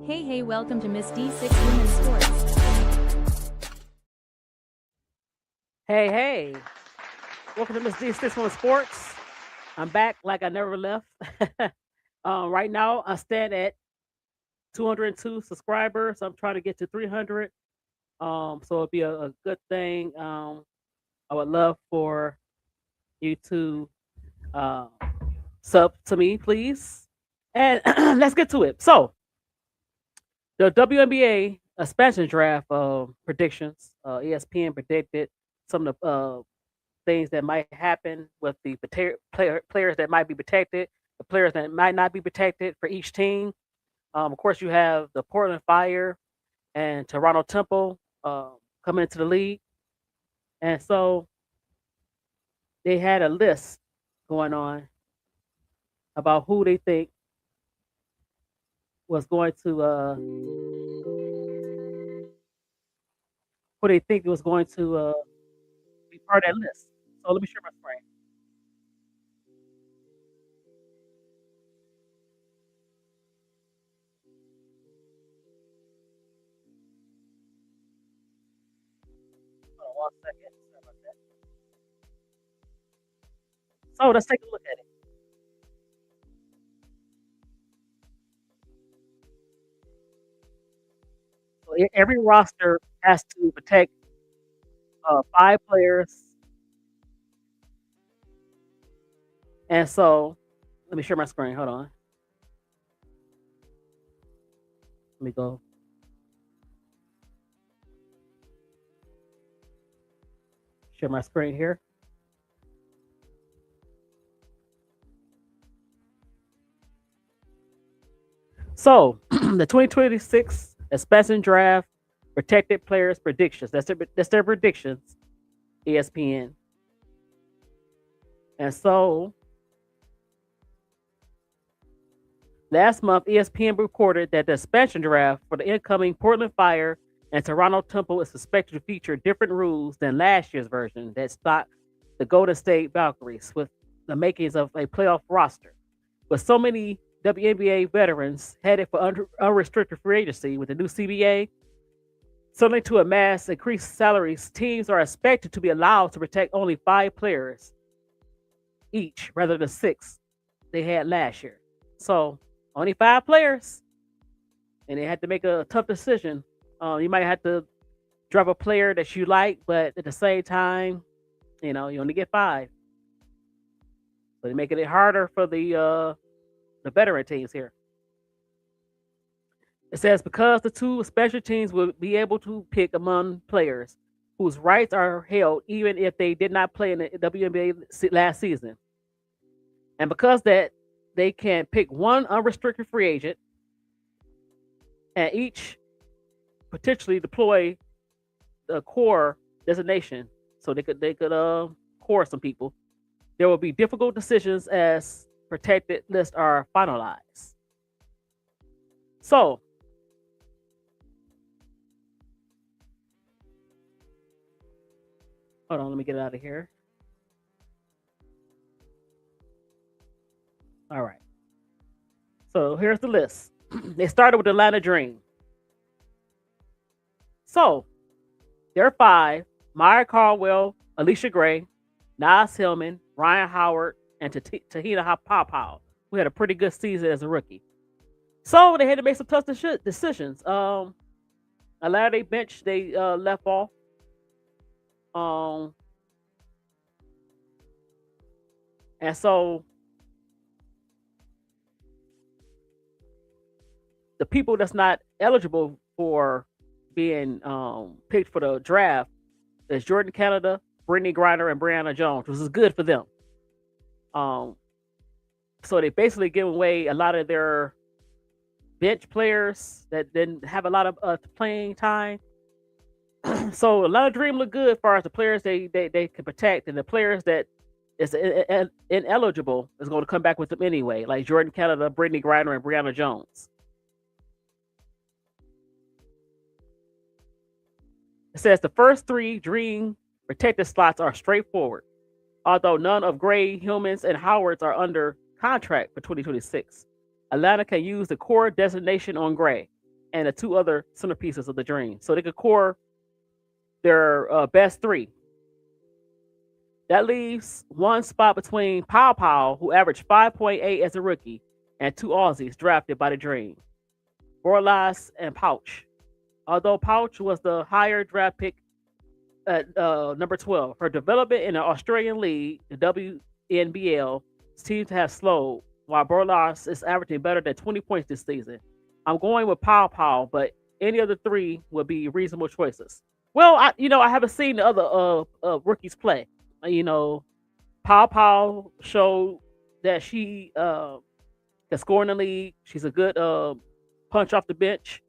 Hey, welcome to Miss D6 Women's Sports. Hey, welcome to Miss D6 on Sports. I'm back like I never left. Right now, I stand at 202 subscribers. I'm trying to get to 300. So it'd be a good thing. I would love for you to uh, sub to me, please. And let's get to it. So, the WNBA expansion draft predictions, ESPN predicted some of the things that might happen with the players that might be protected, the players that might not be protected for each team. Of course, you have the Portland Fire and Toronto Temple coming into the league, and so they had a list going on about who they think was going to who they think was going to be part of that list. So let me share my screen. Hold on 1 second. Sorry about that. So let's take a look at it. So every roster has to protect 5 players, and so let me share my screen. Hold on. Let me go. Share my screen here. So the 2026 expansion draft protected players predictions. That's their predictions. ESPN. And so last month, ESPN reported that the expansion draft for the incoming Portland Fire and Toronto Temple is expected to feature different rules than last year's version that stocked the Golden State Valkyries with the makings of a playoff roster. With so many WNBA veterans headed for unrestricted free agency with the new CBA, certainly to amass increased salaries, teams are expected to be allowed to protect only 5 players each rather than 6 they had last year. So only 5 players, and they had to make a tough decision. You might have to drop a player that you like, but at the same time, you only get 5. So they're making it harder for the veteran teams here. It says because the two special teams will be able to pick among players whose rights are held even if they did not play in the WNBA last season, and because that they can pick one unrestricted free agent and each potentially deploy the core designation, so they could core some people. There will be difficult decisions as protected lists are finalized. So hold on, let me get out of here. All right. So here's the list. They started with Atlanta Dream. So there are 5: Maya Caldwell, Alicia Gray, Nas Hillman, Ryan Howard, and Tahina Papau, who had a pretty good season as a rookie. So they had to make some tough decisions. A lot of their bench they left off. Um, and so the people that's not eligible for being picked for the draft is Jordan Canada, Brittany Griner, and Brianna Jones, which is good for them. Um, so they basically give away a lot of their bench players that didn't have a lot of playing time. So a lot of Dream look good as far as the players they can protect, and the players that is ineligible is going to come back with them anyway, like Jordan Canada, Brittany Griner, and Brianna Jones. It says the first 3 Dream protected slots are straightforward, although none of Gray, Hillman's, and Howard's are under contract for 2026. Atlanta can use the core designation on Gray. and the two other centerpieces of the Dream. So they could core their best three. That leaves one spot between Pow Pow, who averaged 5.8 as a rookie, and two Aussies drafted by the Dream, Borlas and Pouch. Although Pouch was the higher draft pick at number 12, her development in the Australian League, the WNBA, seems to have slowed, while Borlas is averaging better than 20 points this season. I'm going with Pow Pow, but any of the three would be reasonable choices. Well, I haven't seen the other rookies play. Pow Pow showed that she can score in the league. She's a good punch off the bench.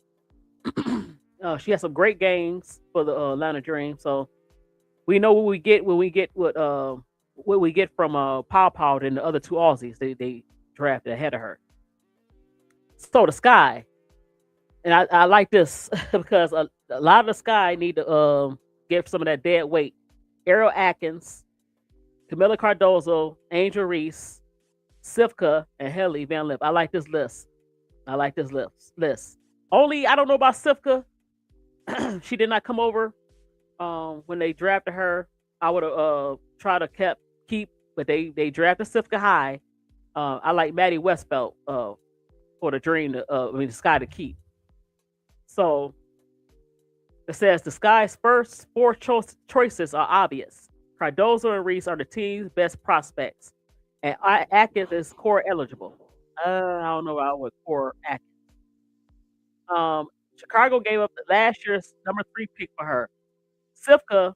She has some great games for the Atlanta Dream. So we know what we get when we get what we get from Pow Pow and the other two Aussies they drafted ahead of her. So the Sky, and I like this because a lot of the Sky need to get some of that dead weight. Ariel Atkins, Camila Cardozo, Angel Reese, Sivka, and Haley Van Lip. I like this list. Only I don't know about Sivka. She did not come over when they drafted her. I would have tried to keep, but they drafted Sivka high. I like Maddie Westbelt for the Dream, the Sky to keep. So it says the Sky's first four choices are obvious. Cardozo and Reese are the team's best prospects, and Atkins is core eligible. I don't know about what core Atkins. Chicago gave up last year's number 3 pick for her. Sivka,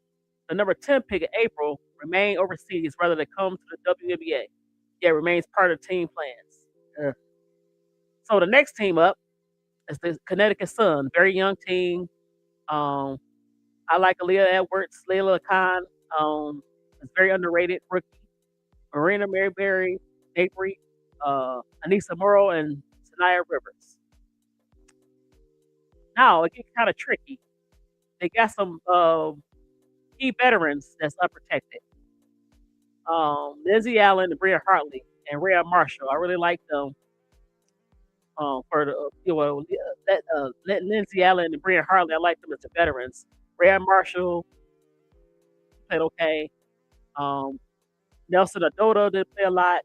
the number 10 pick in April, remained overseas rather than come to the WNBA. Yet remains part of team plans. So the next team up is the Connecticut Sun, very young team. I like Aaliyah Edwards, Layla Khan. Is very underrated rookie. Marina Maryberry, Avery, Anissa Morrow, and Sanaya Rivers. Now it gets kind of tricky. They got some key veterans that's unprotected. Lindsay Allen and Bria Hartley and Rhea Marshall. I really like them. For the Lindsay Allen and Bria Hartley, I like them as the veterans. Rhea Marshall played okay. Nelson Adota didn't play a lot,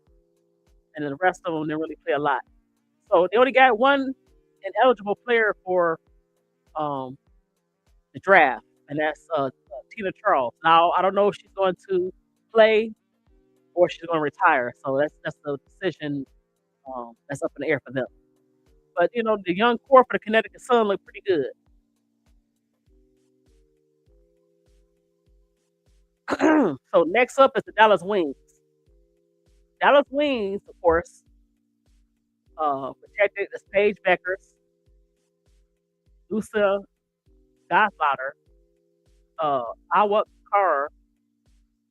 and then the rest of them didn't really play a lot. So they only got one ineligible player for the draft, and that's Tina Charles. Now I don't know if she's going to play or she's going to retire. So that's the decision that's up in the air for them. But the young core for the Connecticut Sun look pretty good. So next up is the Dallas Wings. Dallas Wings, of course, protected as Paige Beckers, Lucia Goslaughter, Awa Carr,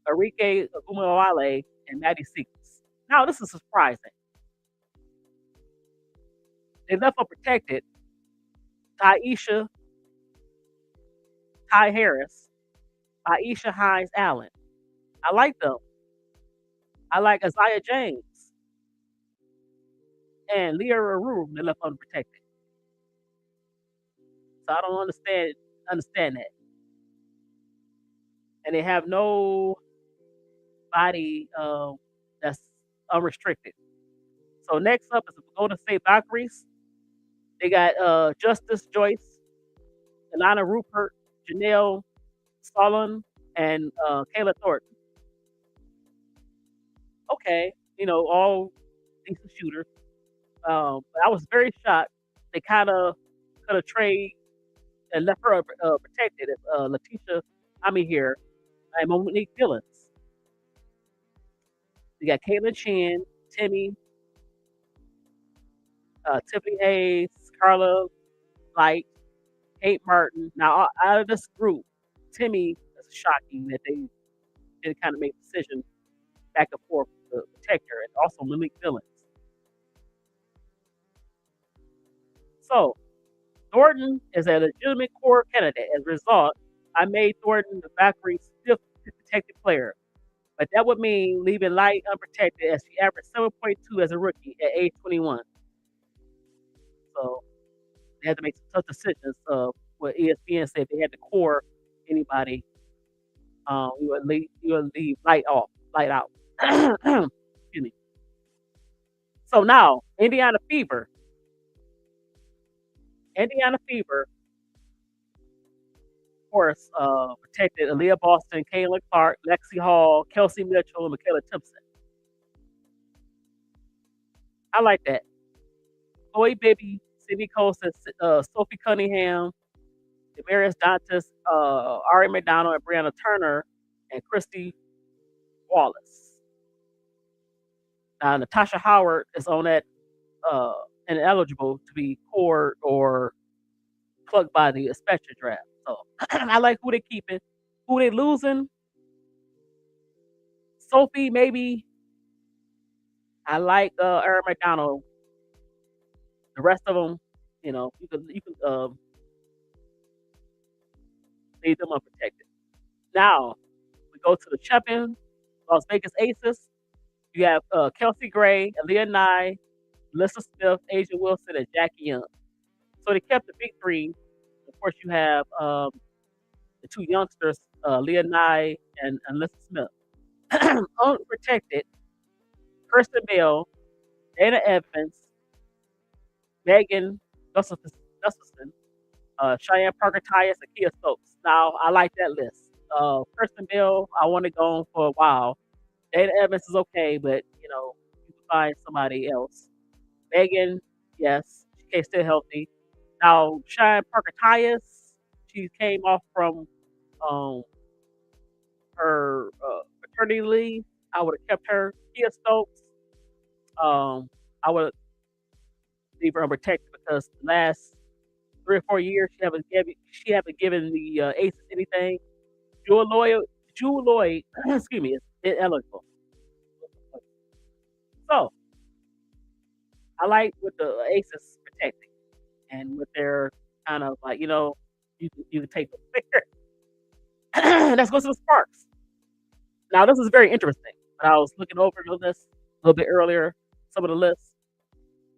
Enrique Umawale, and Maddie Seekers. Now this is surprising. They left unprotected Ty Harris, Aisha Hines Allen. I like them. I like Isaiah James and Leah Ruru. They left unprotected. So I don't understand that. And they have no body that's unrestricted. So next up is the Golden State Valkyries. They got Justice Joyce, Ilana Rupert, Janelle Solon, and Kayla Thornton. Okay, all decent shooters. But I was very shocked. They kind of could have traded and left her protected as Letitia here and Monique Billings. We got Caitlin Chan, Tiffany Hayes, Carla Light, Kate Martin. Now, out of this group, Timmy is shocking that they did kind of make a decision back and forth to protect her, and also Monique Billings. So, Thornton is a legitimate core candidate. As a result, I made Thornton the Valkyrie's 5th protected player. But that would mean leaving Light unprotected as she averaged 7.2 as a rookie at age 21. So they had to make some tough decisions. What ESPN said they had to core anybody, you would leave light out. Excuse me. So now Indiana Fever, of course, protected Aaliyah Boston, Caitlin Clark, Lexi Hall, Kelsey Mitchell, and Michaela Timpson. I like that. Chloe Bibby, Sydney Colson, Sophie Cunningham, Demarius Dantas, Ari McDonald, and Brianna Turner, and Christy Wallace. Now, Natasha Howard is on that ineligible to be cored or plucked by the special draft. So I like who they keeping. Who they losing? Sophie, maybe. I like Aaron McDonald. The rest of them, you can leave them unprotected. Now we go to the champion, Las Vegas Aces. You have Kelsey Gray, Aaliyah Nye, Melissa Smith, Asia Wilson, and Jackie Young. So they kept the big three. Of course, you have the two youngsters, Leah Nye and Melissa Smith. Unprotected, Kirsten Bell, Dana Evans, Megan Gustafson, Cheyenne Parker Tyus, and Kia Stokes. Now, I like that list. Kirsten Bell, I want to go on for a while. Dana Evans is okay, but, you can find somebody else. Megan, yes, she can't stay healthy. Now, Cheyenne Parker Tyus, she came off from her maternity leave. I would have kept her. Kia Stokes, I would leave her unprotected because the last 3 or 4 years she haven't given the Aces anything. Jewel Lloyd, excuse me, is ineligible. So I like what the Aces protecting and with their kind of like you can take them there. Let's go to the Sparks. Now this is very interesting. When I was looking over the list a little bit earlier, some of the lists.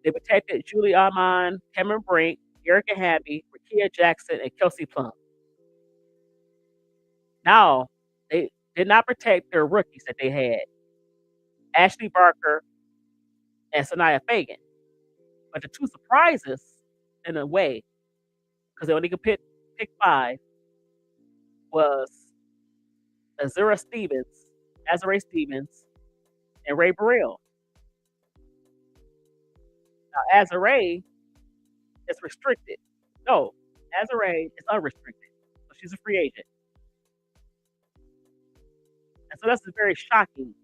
They protected Julie Armand, Cameron Brink, Erica Hamby, Rakia Jackson, and Kelsey Plum. Now, they did not protect their rookies that they had, Ashley Barker and Sanaya Fagan. But the two surprises, in a way, because they only could pick 5, was Azura Stevens, and Ray Burrell. Now, Azure is restricted. No, Azure is unrestricted. So she's a free agent. And so that's very shocking.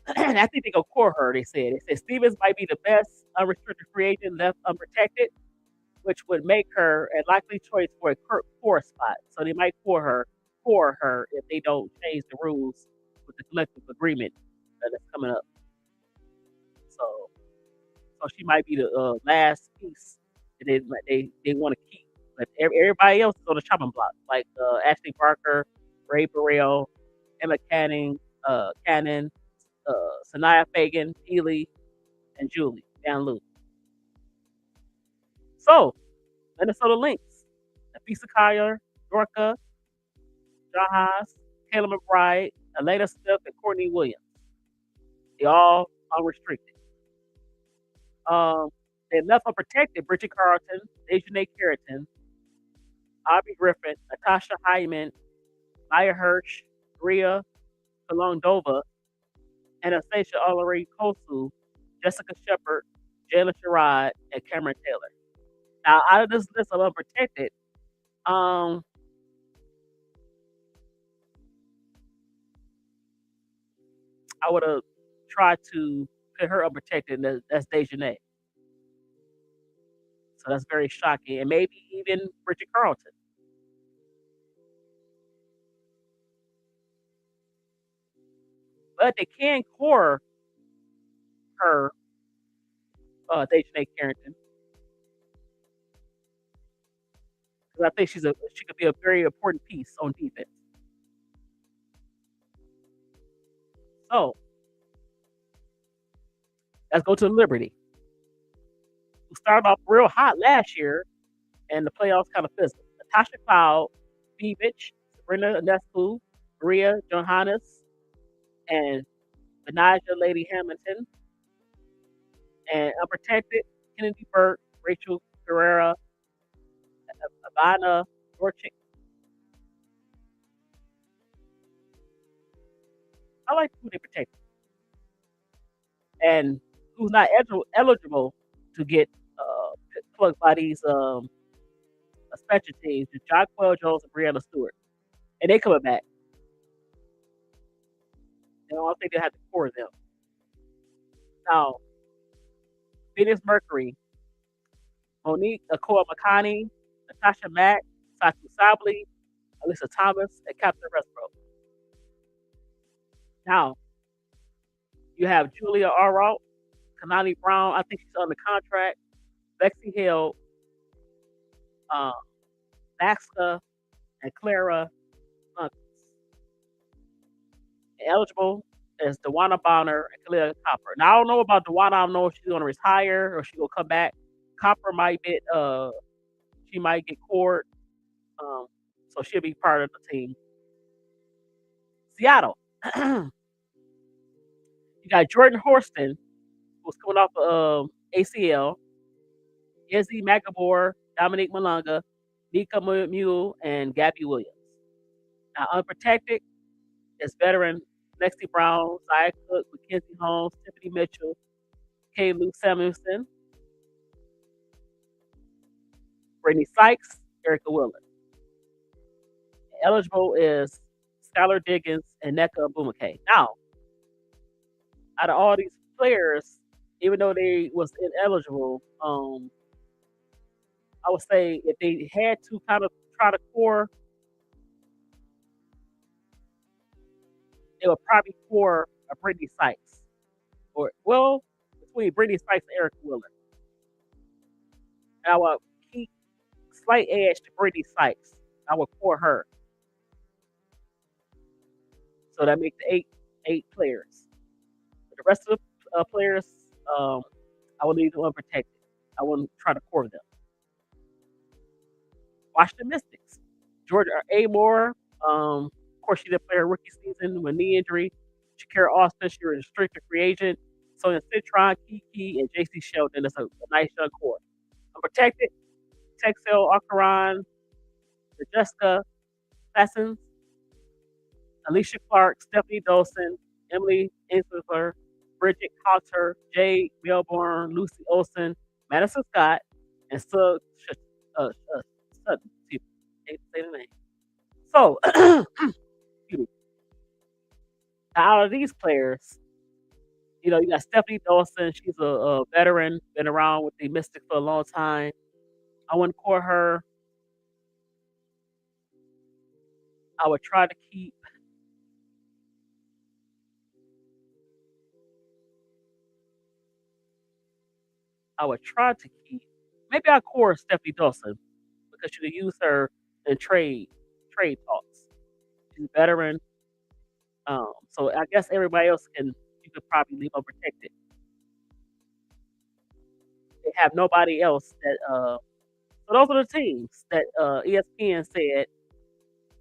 I think they go core her, they said. They said Stevens might be the best unrestricted free agent left unprotected, which would make her a likely choice for a core spot. So they might core her if they don't change the rules with the collective agreement that's coming up. So she might be the last piece that they want to keep. But everybody else is on the chopping block, like Ashley Barker, Ray Burrell, Emma Cannon, Sanaya Fagan, Ely, and Julie Van Loo. So, Minnesota Lynx, Nafisa Collier, Dorka, Jahaz, Kayla McBride, Elena Smith, and Courtney Williams. They all unrestricted. They left unprotected Bridget Carlton, Dejanay Carrington, Aubrey Griffin, Natasha Hyman, Maya Hirsch, Ria Kolondova, Anastasia Ulrich Kosu, Jessica Shepard, Jayla Sherrod, and Cameron Taylor. Now, out of this list of unprotected, I would have tried to put her unprotected, and that's Dejanay. So that's very shocking. And maybe even Bridget Carlton. But they can core her, Dejanay Carrington. Because I think she could be a very important piece on defense. So, Let's go to Liberty, who started off real hot last year, and the playoffs kind of fizzled. Natasha Cloud, Beavich, Sabrina Ionescu, Maria Johannes, and Benaja Lady Hamilton, and Unprotected, Kennedy Burke, Rachel Guerrera, Ivana Dorchik. I like who they protect. And who's not eligible to get plugged by these special teams, the Jonquel Jones and Brianna Stewart. And they coming back. I don't think they have to core them. Now, Venus Mercury, Monique Akoa Makani, Natasha Mack, Satu Sabli, Alyssa Thomas, and Captain Westbrook. Now, you have Julia Aralt, Kanani Brown, I think she's on the contract, Lexi Hill, Maxka, and Clara Hunt. Eligible is Dewana Bonner and Kalia Copper. Now I don't know about Dewana. I don't know if she's gonna retire or she's gonna come back. Copper might get she might get cored. So she'll be part of the team. Seattle. You got Jordan Horston, who's coming off ACL, Izzy McAbor, Dominique Malanga, Nika Mule, and Gabby Williams. Now unprotected is veteran Lexi Brown, Zaya Cook, Mackenzie Holmes, Tiffany Mitchell, Kay Lou Samuelson, Brittany Sykes, Erica Willard. Eligible is Skylar Diggins and Neka Bumake. Now, out of all these players, even though they was ineligible, I would say if they had to kind of try to core, they would probably core a Brittany Sykes. Or, well, between Brittany Sykes and Erica Willard. And I would keep slight edge to Brittany Sykes. I would core her. So that makes eight players. But the rest of the players, I would leave them unprotected. I wouldn't try to core them. Washington Mystics. Georgia Amore. Of course, she didn't play her rookie season with knee injury. Shakira Austin, she was a restricted free agent. Sonia Citron, Kiki, and JC Sheldon. That's a nice young core. Unprotected. Texel Akaran, Jessica Fassens, Alicia Clark, Stephanie Dolson, Emily Insler, Bridget Cotter, Jade Melbourne, Lucy Olson, Madison Scott, and Sutton. Excuse me. Can't say the name. So, excuse me. Now, out of these players, you know, you got Stephanie Dolson. She's a veteran, been around with the Mystics for a long time. I wouldn't core her. I would try to keep maybe I'll core Stephanie Dawson because you could use her in trade talks. She's a veteran. So I guess everybody else you could probably leave unprotected. They have nobody else that so those are the teams that ESPN said,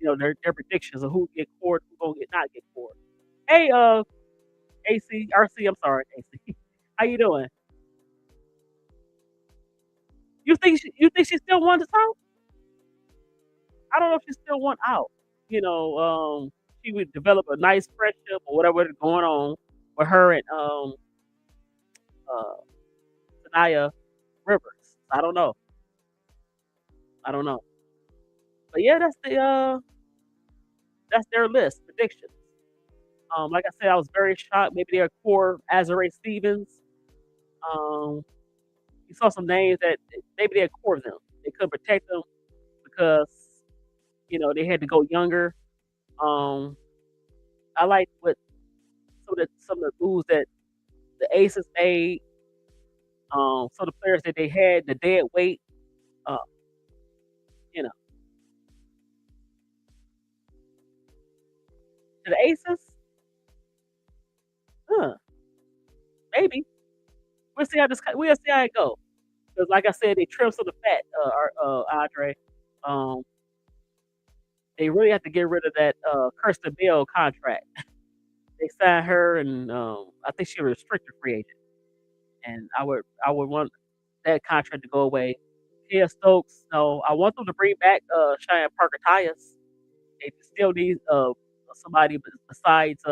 you know, their predictions of who get cored, who gonna not get cored. Hey, RC, I'm sorry, AC. How you doing? You think she still wants out? I don't know if she still want out. You know, she would develop a nice friendship or whatever is going on with her and uh Sanaya Rivers. I don't know. I don't know. But yeah, that's their list predictions. Like I said, I was very shocked. Maybe they're core Azare Stevens. Um, you saw some names that maybe they're core them. They couldn't protect them because you know they had to go younger. Um, I like what some of the moves that the Aces made. Some of the players that they had, the dead weight. Uh, you know, to the Aces, huh? Maybe. we'll see how it goes. Because like I said, they trim some of the fat, Andre. Um, they really have to get rid of that Kirsten Bell contract. They signed her, and I think she was a restricted free agent. And I would want that contract to go away. Kia Stokes, no, I want them to bring back Cheyenne Parker Tyus. They still need somebody besides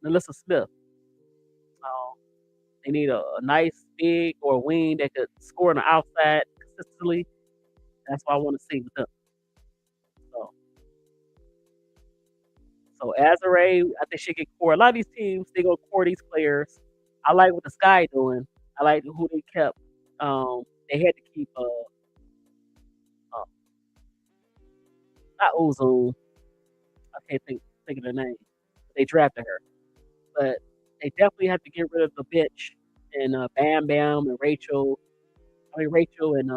Melissa Smith. They need a nice big or wing that could score on the outside consistently. That's what I want to see with them. So, so Azare, I think she can core. A lot of these teams, they go core these players. I like what the Sky doing. I like who they kept. They had to keep not Ozone. I can't think of the name. They drafted her, but they definitely have to get rid of the bench and Bam Bam and Rachel. I mean Rachel and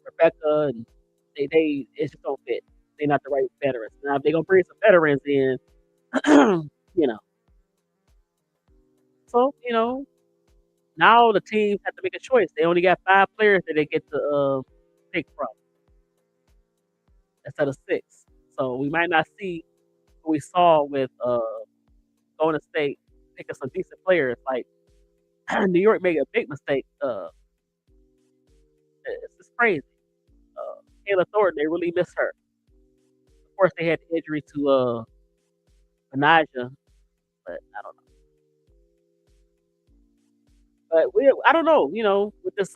Rebecca, and they it just don't fit. They're not the right veterans. Now if they're gonna bring some veterans in, you know. So now the teams have to make a choice. They only got 5 players that they get to pick from instead of 6. So we might not see what we saw with Golden State picking some decent players. Like New York made a big mistake. It's just crazy. Kayla Thornton, they really miss her. Of course, they had the injury to Anaja, but I don't know. But I don't know. With this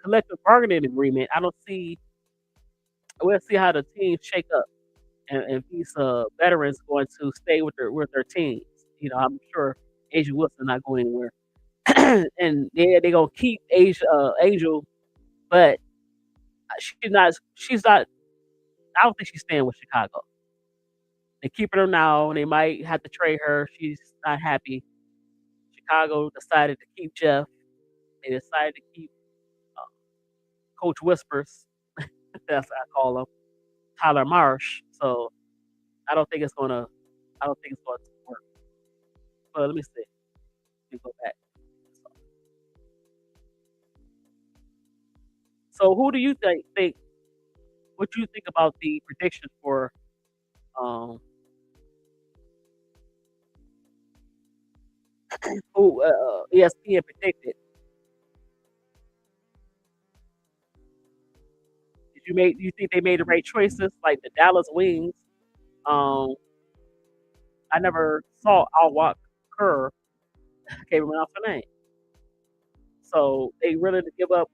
collective bargaining agreement, I don't see. We'll see how the teams shake up, and if these veterans going to stay with their teams. I'm sure Asia Wilson not going anywhere, and they're gonna keep Angel, but she's not. She's not. I don't think she's staying with Chicago. They're keeping her now. They might have to trade her. She's not happy. Chicago decided to keep Jeff. They decided to keep uh, Coach Whispers. That's what I call him, Tyler Marsh. So I don't think it's gonna. I don't think it's going to work. But let me see. Let me go back. So who do you think? What do you think about the prediction for um who ESPN predicted? You think they made the right choices? Like the Dallas Wings. Um, I never saw Alwak Kerr. I can't remember her name. So they really to give up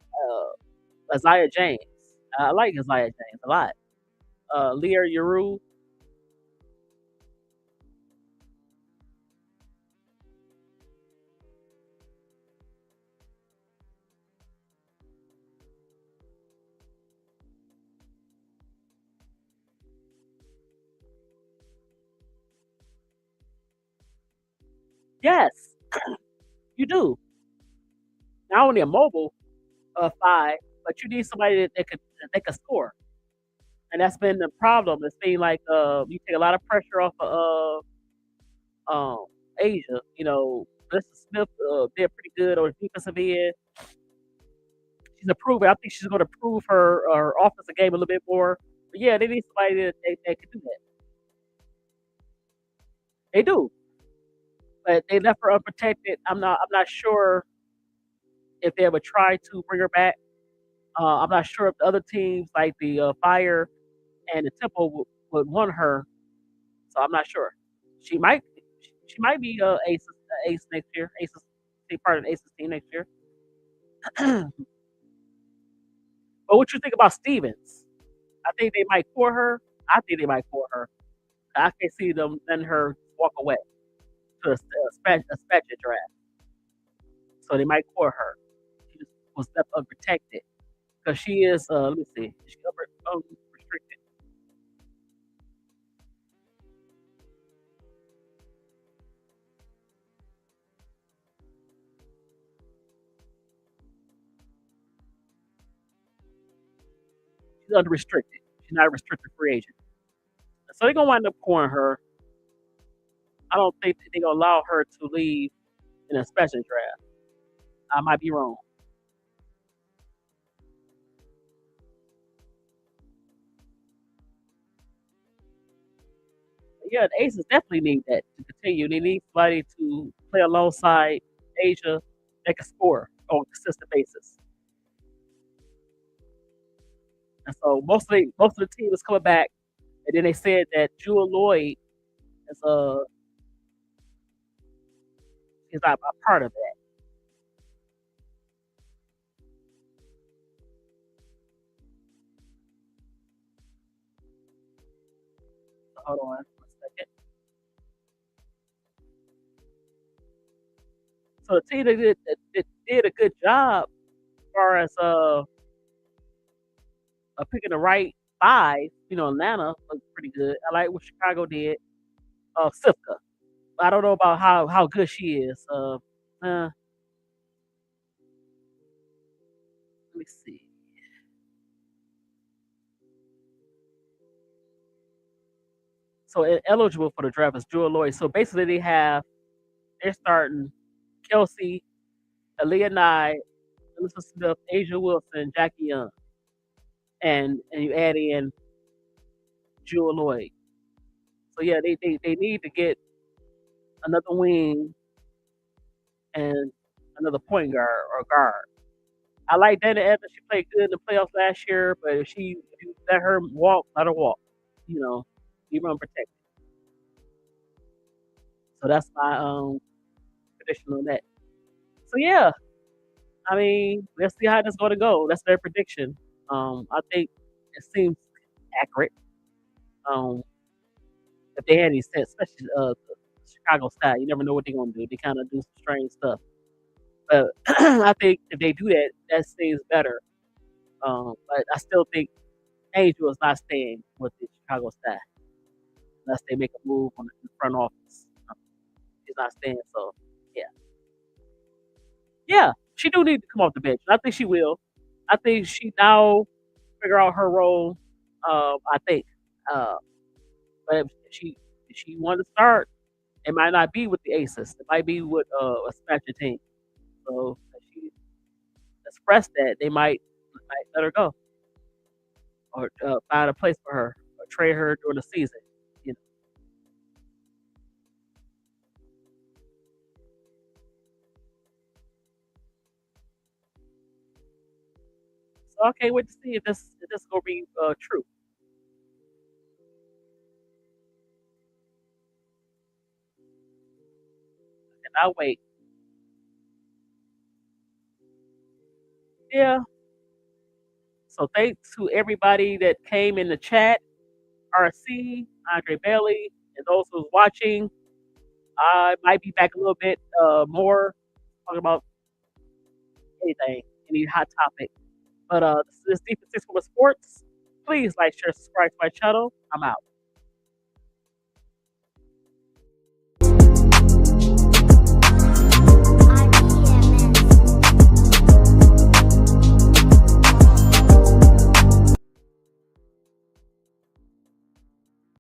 Isaiah James. I like Isaiah James a lot. Lear Yuru. Yes, you do. Not only a mobile 5, but you need somebody that could score. And that's been the problem. It's been like you take a lot of pressure off of Asia. Melissa Smith did pretty good on the defensive end. She's improving. I think she's going to improve her offensive game a little bit more. But yeah, they need somebody that can do that. They do, but they left her unprotected. I'm not sure if they ever tried to bring her back. I'm not sure if the other teams like the Fire and the Temple would want her. So I'm not sure. She might she might be ace next year. Aces take part in Aces team next year. But what you think about Stevens? I think they might core her. I think they might core her. I can see them letting her walk away to a special draft. So they might core her. She just was left unprotected because she is. Let me see. She's unrestricted. She's unrestricted. She's not a restricted free agent. So they're gonna wind up coring her. I don't think they're gonna allow her to leave in a special draft. I might be wrong. Yeah, the Aces definitely need that to continue. They need somebody to play alongside Asia that can score on a consistent basis. And so most of the team is coming back, and then they said that Jewel Lloyd is is not a part of that. So hold on 1 second. So the team that did a good job as far as picking the right five. Atlanta looked pretty good. I like what Chicago did. Sifka. I don't know about how good she is. Let me see. So eligible for the draft is Jewel Lloyd. So basically, they're starting Kelsey, Aaliyah Nye, Elizabeth Smith, Asia Wilson, Jackie Young, and you add in Jewel Lloyd. So yeah, they need to get another wing and another point guard or guard. I like Dana Evans. She played good in the playoffs last year, but if you let her walk, let her walk. You know, keep her unprotected. So that's my prediction on that. So yeah, I mean, let's see how this going to go. That's their prediction. I think it seems accurate. Um, if they had any sense, especially the Chicago style, you never know what they're going to do. They kind of do some strange stuff. But I think if they do that, that seems better. But I still think Angel is not staying with the Chicago style unless they make a move on the front office. He's not staying. So yeah, yeah, she do need to come off the bench. I think she will. I think she now figure out her role. I think, uh, but if she want to start, it might not be with the Aces. It might be with a special team. So if she expressed that, they might let her go or find a place for her or trade her during the season. You know. So I can't wait to see if this gonna be true. And I wait. Yeah. So thanks to everybody that came in the chat. RC, Andre Bailey, and those who's watching. I might be back a little bit more talking about anything, any hot topic. But this is Deep in Six Sports. Please like, share, subscribe to my channel. I'm out.